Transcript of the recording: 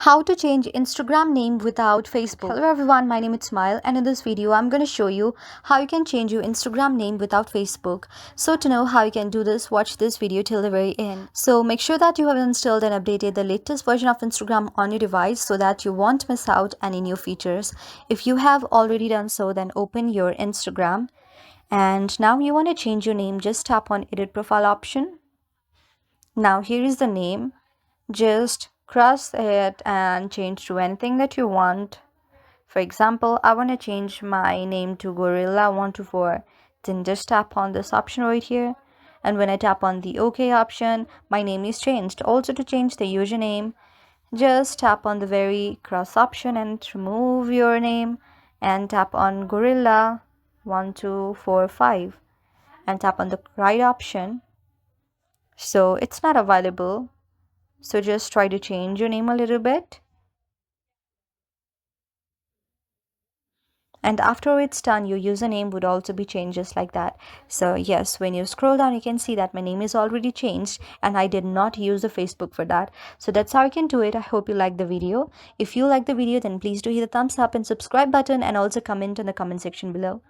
How to change Instagram name without Facebook. Hello everyone, my name is Smile, and in this video I'm going to show you how you can change your Instagram name without Facebook. So to know how you can do this, watch this video till the very end. So make sure that you have installed and updated the latest version of Instagram on your device so that you won't miss out any new features. If you have already done so, then open your Instagram, and now you want to change your name. Just tap on edit profile option. Now here is the name. Just cross it and change to anything that you want. For example, I want to change my name to Gorilla124. Then just tap on this option right here. And when I tap on the OK option, my name is changed. Also, to change the username, just tap on the very cross option and remove your name and tap on Gorilla1245 and tap on the right option. So it's not available. So just try to change your name a little bit. And after it's done, your username would also be changed just like that. So yes, when you scroll down, you can see that my name is already changed and I did not use the Facebook for that. So that's how you can do it. I hope you like the video. If you like the video, then please do hit the thumbs up and subscribe button, and also comment in the comment section below.